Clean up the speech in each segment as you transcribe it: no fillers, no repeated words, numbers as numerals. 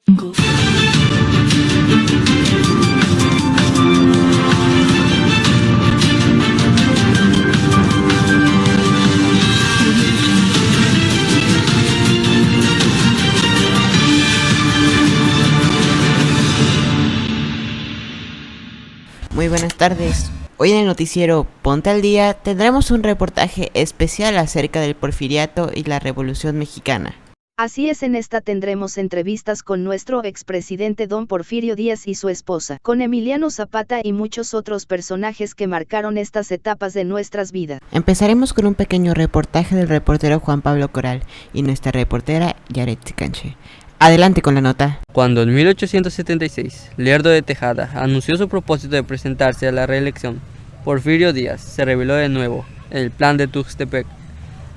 Muy buenas tardes. Hoy en el noticiero Ponte al Día tendremos un reportaje especial acerca del Porfiriato y la Revolución Mexicana. Así es, en esta tendremos entrevistas con nuestro expresidente don Porfirio Díaz y su esposa, con Emiliano Zapata y muchos otros personajes que marcaron estas etapas de nuestras vidas. Empezaremos con un pequeño reportaje del reportero Juan Pablo Coral y nuestra reportera Yaret Canche. Adelante con la nota. Cuando en 1876 Lerdo de Tejada anunció su propósito de presentarse a la reelección, Porfirio Díaz se rebeló de nuevo en el plan de Tuxtepec.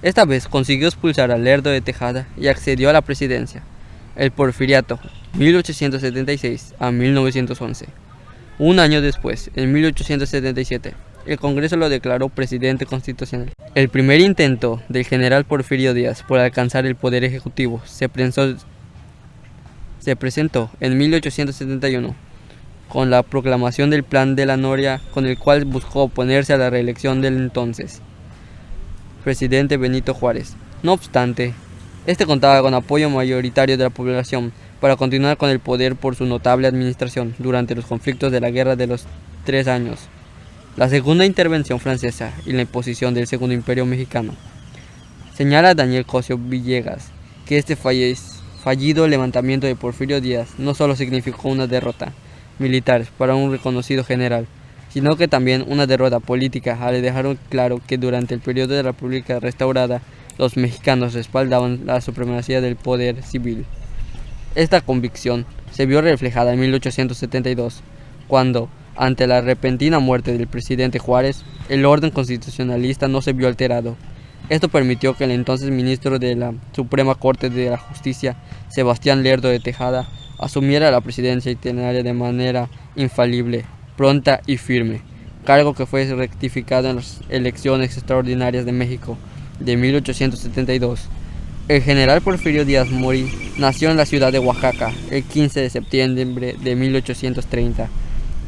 Esta vez consiguió expulsar a Lerdo de Tejada y accedió a la presidencia. El Porfiriato, 1876 a 1911. Un año después, en 1877, el Congreso lo declaró presidente constitucional. El primer intento del general Porfirio Díaz por alcanzar el poder ejecutivo se presentó en 1871 con la proclamación del Plan de la Noria, con el cual buscó oponerse a la reelección del entonces presidente Benito Juárez. No obstante, este contaba con apoyo mayoritario de la población para continuar con el poder por su notable administración durante los conflictos de la Guerra de los 3 años, la segunda intervención francesa y la imposición del Segundo Imperio Mexicano. Señala Daniel Cosio Villegas que este fallido levantamiento de Porfirio Díaz no solo significó una derrota militar para un reconocido general, sino que también una derrota política, al dejar claro que durante el periodo de la República restaurada, los mexicanos respaldaban la supremacía del poder civil. Esta convicción se vio reflejada en 1872, cuando, ante la repentina muerte del presidente Juárez, el orden constitucionalista no se vio alterado. Esto permitió que el entonces ministro de la Suprema Corte de la Justicia, Sebastián Lerdo de Tejada, asumiera la presidencia interinaria de manera infalible, pronta y firme, cargo que fue rectificado en las elecciones extraordinarias de México de 1872. El general Porfirio Díaz Mori nació en la ciudad de Oaxaca el 15 de septiembre de 1830,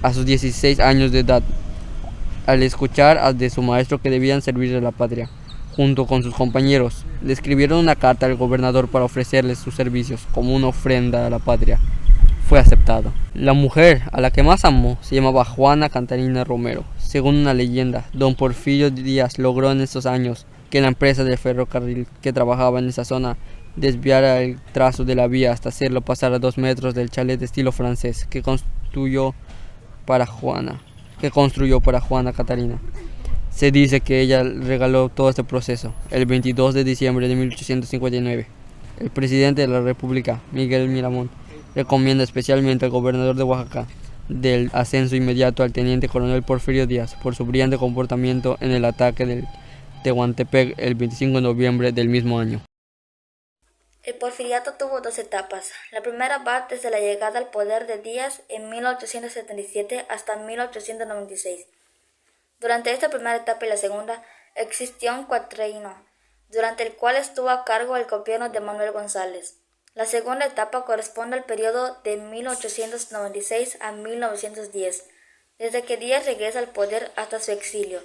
a sus 16 años de edad, al escuchar de su maestro que debían servir a la patria. Junto con sus compañeros, le escribieron una carta al gobernador para ofrecerles sus servicios como una ofrenda a la patria. Fue aceptado. La mujer a la que más amó se llamaba Juana Catarina Romero. Según una leyenda, don Porfirio Díaz logró en esos años que la empresa de ferrocarril que trabajaba en esa zona desviara el trazo de la vía hasta hacerlo pasar a 2 metros del chalet de estilo francés que construyó para Juana Catarina. Se dice que ella regaló todo este proceso el 22 de diciembre de 1859. El presidente de la República, Miguel Miramón, recomienda especialmente al gobernador de Oaxaca del ascenso inmediato al teniente coronel Porfirio Díaz por su brillante comportamiento en el ataque del Tehuantepec el 25 de noviembre del mismo año. El Porfiriato tuvo 2 etapas. La primera va desde la llegada al poder de Díaz en 1877 hasta 1896. Durante esta primera etapa y la segunda existió un cuatrienio, durante el cual estuvo a cargo el gobierno de Manuel González. La segunda etapa corresponde al periodo de 1896 a 1910, desde que Díaz regresa al poder hasta su exilio.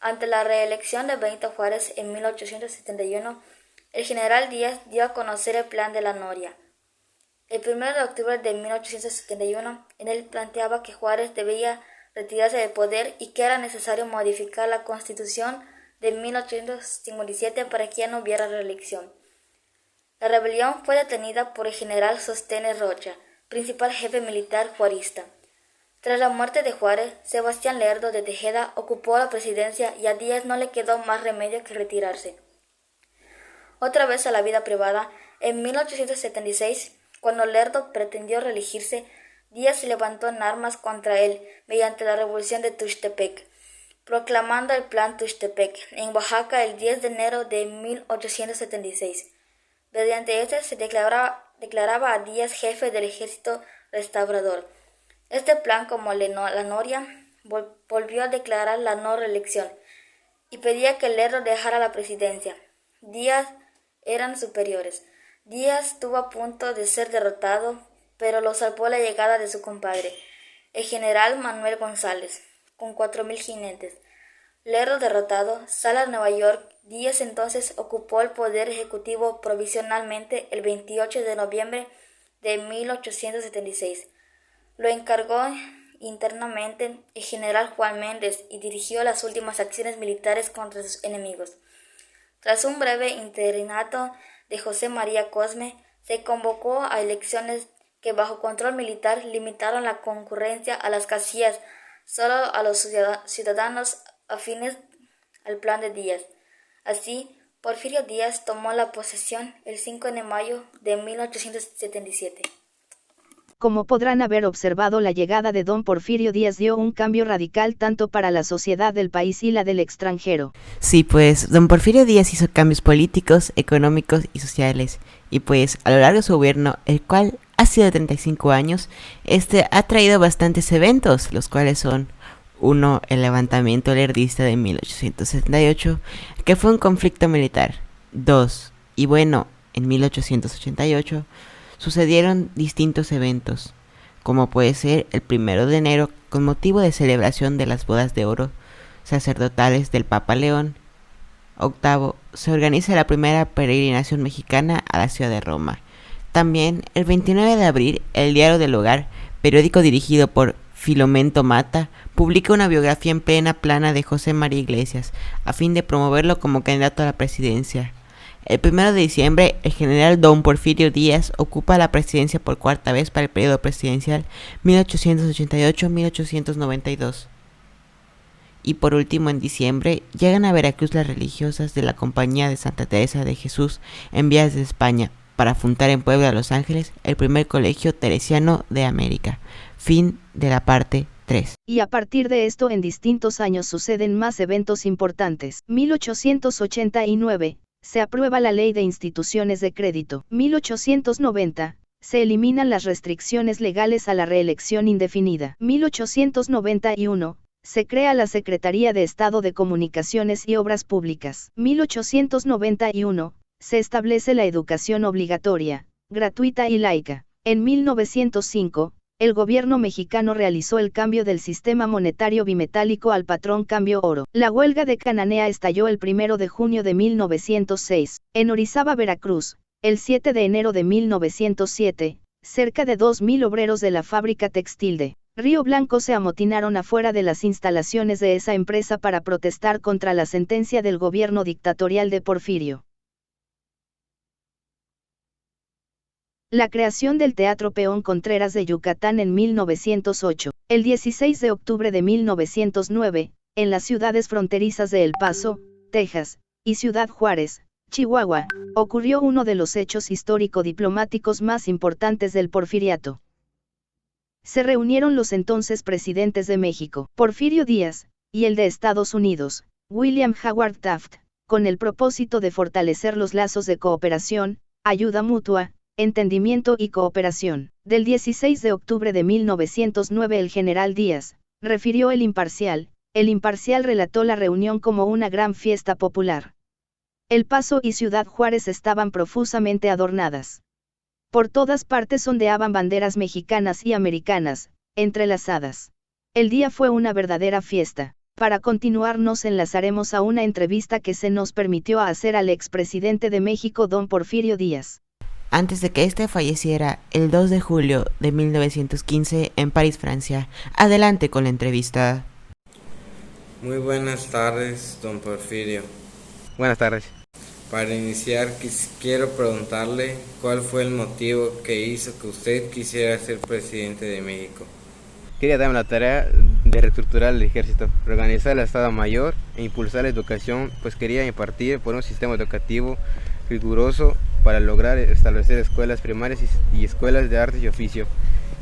Ante la reelección de Benito Juárez en 1871, el general Díaz dio a conocer el Plan de la Noria. El 1 de octubre de 1871, en él planteaba que Juárez debía retirarse del poder y que era necesario modificar la Constitución de 1857 para que ya no hubiera reelección. La rebelión fue detenida por el general Sosthenes Rocha, principal jefe militar juarista. Tras la muerte de Juárez, Sebastián Lerdo de Tejada ocupó la presidencia y a Díaz no le quedó más remedio que retirarse. Otra vez a la vida privada, en 1876, cuando Lerdo pretendió reelegirse, Díaz se levantó en armas contra él mediante la revolución de Tuxtepec, proclamando el Plan Tuxtepec en Oaxaca el 10 de enero de 1876. Mediante este se declaraba a Díaz jefe del ejército restaurador. Este plan, como la Noria, volvió a declarar la no reelección y pedía que Lerdo dejara la presidencia. Díaz eran superiores. Díaz estuvo a punto de ser derrotado pero lo salvó la llegada de su compadre, el general Manuel González, con 4.000 jinetes. Lerdo derrotado, sale a Nueva York. Díaz entonces ocupó el poder ejecutivo provisionalmente el 28 de noviembre de 1876. Lo encargó internamente el general Juan Méndez y dirigió las últimas acciones militares contra sus enemigos. Tras un breve interinato de José María Cosme, se convocó a elecciones que bajo control militar limitaron la concurrencia a las casillas solo a los ciudadanos afines al plan de Díaz. Así, Porfirio Díaz tomó la posesión el 5 de mayo de 1877. Como podrán haber observado, la llegada de don Porfirio Díaz dio un cambio radical tanto para la sociedad del país y la del extranjero. Sí, pues don Porfirio Díaz hizo cambios políticos, económicos y sociales, y pues a lo largo de su gobierno, el cual ha sido de 35 años, ha traído bastantes eventos, los cuales son: 1. El levantamiento lerdista de 1878, que fue un conflicto militar. 2. Y bueno, en 1888 sucedieron distintos eventos, como puede ser el 1 de enero con motivo de celebración de las bodas de oro sacerdotales del Papa León VIII. Se organiza la primera peregrinación mexicana a la ciudad de Roma. También el 29 de abril, el Diario del Hogar, periódico dirigido por Filomeno Mata, publica una biografía en plena plana de José María Iglesias, a fin de promoverlo como candidato a la presidencia. El 1 de diciembre, el general don Porfirio Díaz ocupa la presidencia por cuarta vez para el periodo presidencial 1888-1892. Y por último, en diciembre, llegan a Veracruz las religiosas de la Compañía de Santa Teresa de Jesús enviadas de España para fundar en Puebla, Los Ángeles, el primer colegio teresiano de América. Fin de la parte 3. Y a partir de esto, en distintos años suceden más eventos importantes. 1889. Se aprueba la Ley de Instituciones de Crédito. 1890. Se eliminan las restricciones legales a la reelección indefinida. 1891. Se crea la Secretaría de Estado de Comunicaciones y Obras Públicas. 1891. Se establece la educación obligatoria, gratuita y laica. En 1905, el gobierno mexicano realizó el cambio del sistema monetario bimetálico al patrón cambio oro. La huelga de Cananea estalló el 1 de junio de 1906. En Orizaba, Veracruz, el 7 de enero de 1907, cerca de 2.000 obreros de la fábrica textil de Río Blanco se amotinaron afuera de las instalaciones de esa empresa para protestar contra la sentencia del gobierno dictatorial de Porfirio. La creación del Teatro Peón Contreras de Yucatán en 1908. El 16 de octubre de 1909, en las ciudades fronterizas de El Paso, Texas, y Ciudad Juárez, Chihuahua, ocurrió uno de los hechos histórico-diplomáticos más importantes del Porfiriato. Se reunieron los entonces presidentes de México, Porfirio Díaz, y el de Estados Unidos, William Howard Taft, con el propósito de fortalecer los lazos de cooperación, ayuda mutua, entendimiento y cooperación. Del 16 de octubre de 1909 el general Díaz, refirió El Imparcial relató la reunión como una gran fiesta popular. El Paso y Ciudad Juárez estaban profusamente adornadas. Por todas partes ondeaban banderas mexicanas y americanas, entrelazadas. El día fue una verdadera fiesta. Para continuar nos enlazaremos a una entrevista que se nos permitió hacer al expresidente de México don Porfirio Díaz. Antes de que este falleciera el 2 de julio de 1915 en París, Francia. Adelante con la entrevista. Muy buenas tardes, don Porfirio. Buenas tardes. Para iniciar, quiero preguntarle cuál fue el motivo que hizo que usted quisiera ser presidente de México. Quería darme la tarea de reestructurar el ejército, reorganizar el Estado Mayor e impulsar la educación, pues quería impartir por un sistema educativo riguroso para lograr establecer escuelas primarias y escuelas de artes y oficio.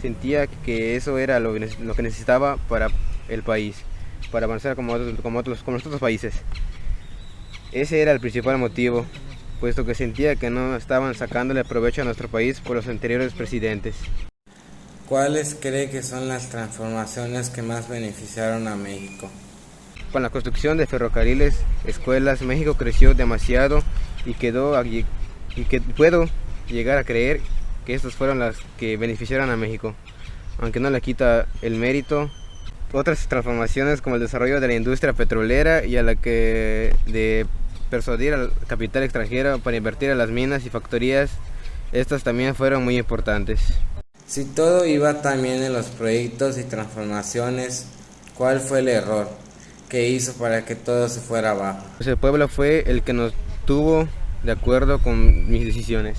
Sentía que eso era lo que necesitaba para el país, para avanzar como los otros países. Ese era el principal motivo, puesto que sentía que no estaban sacándole provecho a nuestro país por los anteriores presidentes. ¿Cuáles cree que son las transformaciones que más beneficiaron a México? Con la construcción de ferrocarriles, escuelas, México creció demasiado y puedo llegar a creer que estas fueron las que beneficiaron a México, aunque no le quita el mérito. Otras transformaciones como el desarrollo de la industria petrolera y a la que de persuadir al capital extranjero para invertir en las minas y factorías, estas también fueron muy importantes. Si todo iba tan bien en los proyectos y transformaciones, ¿cuál fue el error que hizo para que todo se fuera abajo? Pues el pueblo fue el que no estuvo de acuerdo con mis decisiones.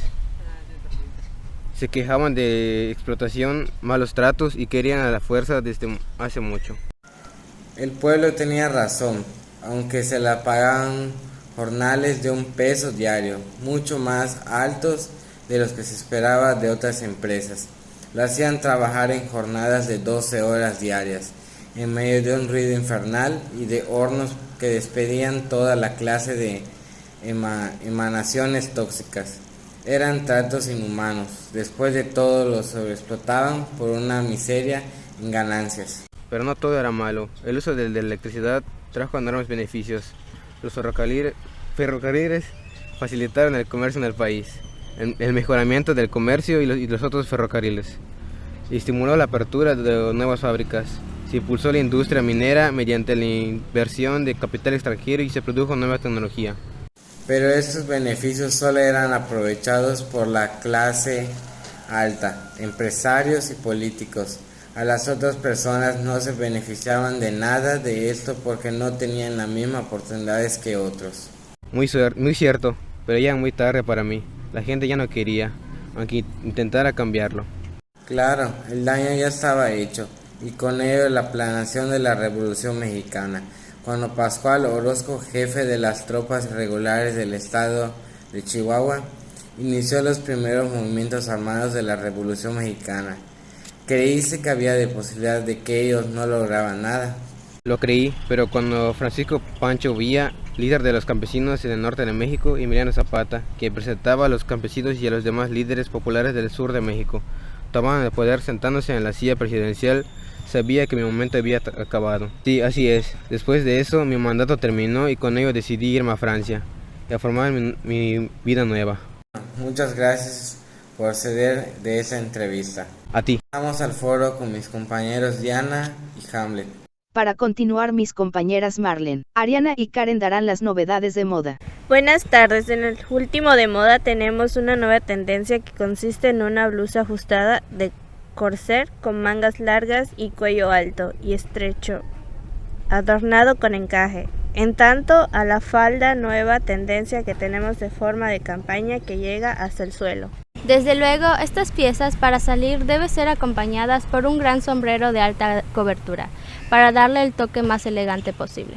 Se quejaban de explotación, malos tratos y querían a la fuerza desde hace mucho. El pueblo tenía razón, aunque se la pagaban jornales de $1 diario, mucho más altos de los que se esperaba de otras empresas. Lo hacían trabajar en jornadas de 12 horas diarias, en medio de un ruido infernal y de hornos que despedían toda la clase de emanaciones tóxicas. Eran tratos inhumanos. Después de todo, los sobreexplotaban por una miseria en ganancias. Pero no todo era malo. El uso de la electricidad trajo enormes beneficios. Los ferrocarriles facilitaron el comercio en el país, el mejoramiento del comercio y los otros ferrocarriles. Estimuló la apertura de nuevas fábricas. Se impulsó la industria minera mediante la inversión de capital extranjero y se produjo nueva tecnología. Pero estos beneficios solo eran aprovechados por la clase alta, empresarios y políticos. A las otras personas no se beneficiaban de nada de esto porque no tenían las mismas oportunidades que otros. Muy cierto, pero ya muy tarde para mí. La gente ya no quería, aunque intentara cambiarlo. Claro, el daño ya estaba hecho, y con ello la planeación de la Revolución Mexicana. Cuando Pascual Orozco, jefe de las tropas regulares del estado de Chihuahua, inició los primeros movimientos armados de la Revolución Mexicana, ¿creíste que había de posibilidad de que ellos no lograban nada? Lo creí, pero cuando Francisco Pancho Villa, líder de los campesinos en el norte de México, y Emiliano Zapata, que presentaba a los campesinos y a los demás líderes populares del sur de México, tomaban el poder sentándose en la silla presidencial, sabía que mi momento había acabado. Sí, así es. Después de eso, mi mandato terminó y con ello decidí irme a Francia y a formar mi vida nueva. Muchas gracias por ceder de esa entrevista. A ti. Vamos al foro con mis compañeros Diana y Hamlet. Para continuar, mis compañeras Marlene, Ariana y Karen darán las novedades de moda. Buenas tardes, en el último de moda tenemos una nueva tendencia que consiste en una blusa ajustada de corset con mangas largas y cuello alto y estrecho, adornado con encaje. En tanto a la falda, nueva tendencia que tenemos de forma de campaña que llega hasta el suelo. Desde luego, estas piezas para salir deben ser acompañadas por un gran sombrero de alta cobertura, para darle el toque más elegante posible.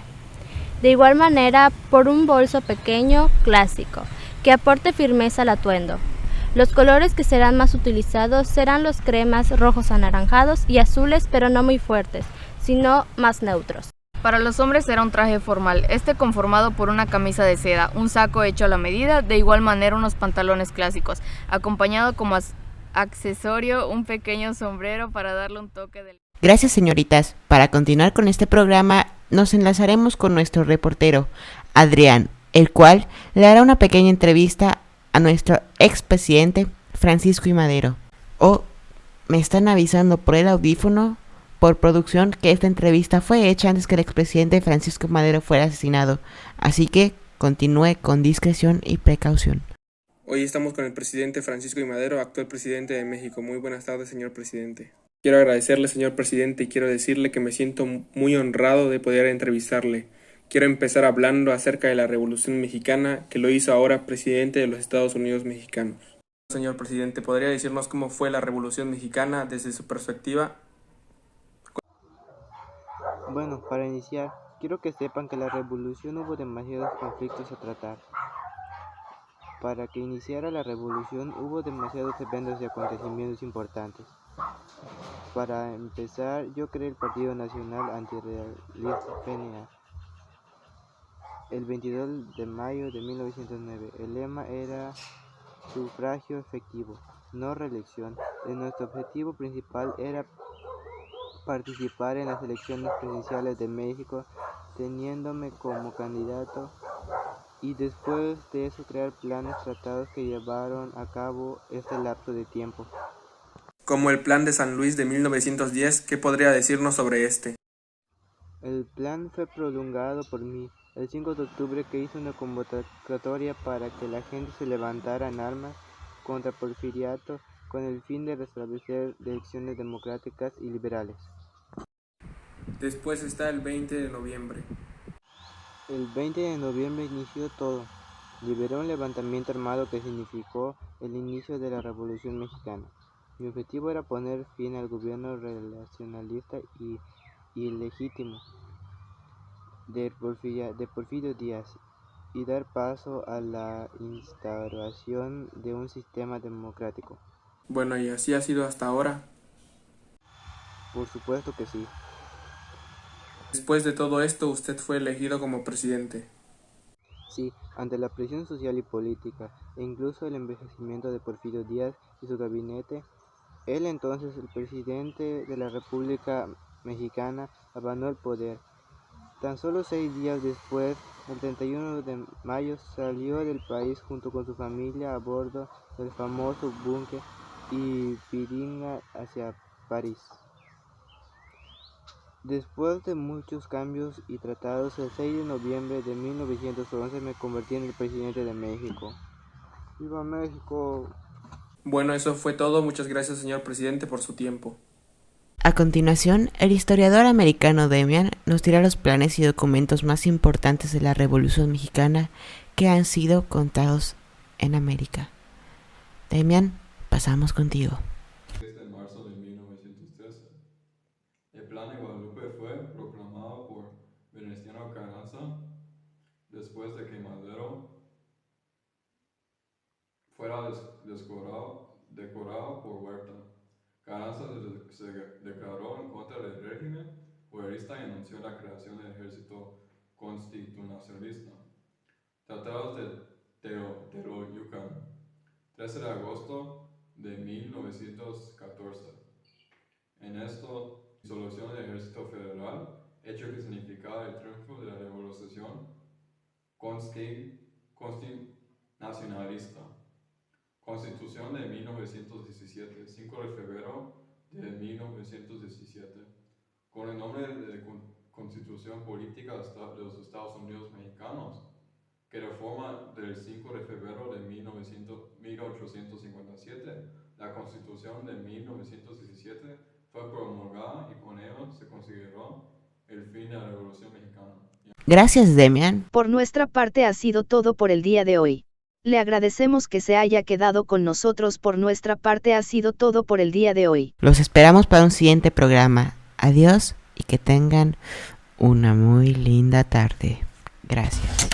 De igual manera, por un bolso pequeño, clásico, que aporte firmeza al atuendo. Los colores que serán más utilizados serán los cremas, rojos anaranjados y azules, pero no muy fuertes, sino más neutros. Para los hombres será un traje formal, conformado por una camisa de seda, un saco hecho a la medida, de igual manera unos pantalones clásicos, acompañado como accesorio un pequeño sombrero para darle un toque de... Gracias, señoritas. Para continuar con este programa, nos enlazaremos con nuestro reportero, Adrián, el cual le hará una pequeña entrevista a nuestro expresidente Francisco I. Madero. Me están avisando por el audífono, por producción, que esta entrevista fue hecha antes que el expresidente Francisco I. Madero fuera asesinado. Así que continúe con discreción y precaución. Hoy estamos con el presidente Francisco I. Madero, actual presidente de México. Muy buenas tardes, señor presidente. Quiero agradecerle, señor presidente, y quiero decirle que me siento muy honrado de poder entrevistarle. Quiero empezar hablando acerca de la Revolución Mexicana, que lo hizo ahora presidente de los Estados Unidos mexicanos. Señor presidente, ¿podría decirnos cómo fue la Revolución Mexicana desde su perspectiva? Bueno, para iniciar, quiero que sepan que la revolución hubo demasiados conflictos a tratar. Para que iniciara la revolución hubo demasiados eventos y acontecimientos importantes. Para empezar, yo creé el Partido Nacional Antirrealista PNA. El 22 de mayo de 1909, el lema era sufragio efectivo, no reelección. Nuestro objetivo principal era participar en las elecciones presidenciales de México, teniéndome como candidato y después de eso crear planes tratados que llevaron a cabo este lapso de tiempo. Como el Plan de San Luis de 1910, ¿qué podría decirnos sobre este? El plan fue prolongado por mí el 5 de octubre, que hizo una convocatoria para que la gente se levantara en armas contra Porfiriato con el fin de restablecer elecciones democráticas y liberales. Después está el 20 de noviembre. El 20 de noviembre inició todo. Liberó un levantamiento armado que significó el inicio de la Revolución Mexicana. Mi objetivo era poner fin al gobierno relacionalista y ilegítimo de Porfirio Díaz y dar paso a la instauración de un sistema democrático. Bueno, ¿y así ha sido hasta ahora? Por supuesto que sí. Después de todo esto, usted fue elegido como presidente. Sí, ante la presión social y política, e incluso el envejecimiento de Porfirio Díaz y su gabinete, él entonces, el presidente de la República Mexicana, abandonó el poder. Tan solo 6 días después, el 31 de mayo, salió del país junto con su familia a bordo del famoso buque Ipiranga hacia París. Después de muchos cambios y tratados, el 6 de noviembre de 1911 me convertí en el presidente de México. ¡Viva México! Bueno, eso fue todo. Muchas gracias, señor presidente, por su tiempo. A continuación, el historiador americano Demian nos dirá los planes y documentos más importantes de la Revolución Mexicana que han sido contados en América. Demian, pasamos contigo. Desde marzo de 1913, el Plan de Guadalupe fue proclamado por Venustiano Carranza después de que Madero fuera decorado por Huerta. Carranza se declaró en contra del régimen huertista y anunció la creación del ejército constitucionalista. Tratados de Teoloyucan, 13 de agosto de 1914. En esto, disolución del ejército federal, hecho que significaba el triunfo de la revolución constitucionalista. Constitución de 1917, 5 de febrero de 1917, con el nombre de Constitución Política de los Estados Unidos Mexicanos, que reforma del 5 de febrero de 1857. La Constitución de 1917 fue promulgada y con ello se consideró el fin de la Revolución Mexicana. Gracias, Demian. Por nuestra parte ha sido todo por el día de hoy. Le agradecemos que se haya quedado con nosotros. Por nuestra parte ha sido todo por el día de hoy. Los esperamos para un siguiente programa. Adiós y que tengan una muy linda tarde. Gracias.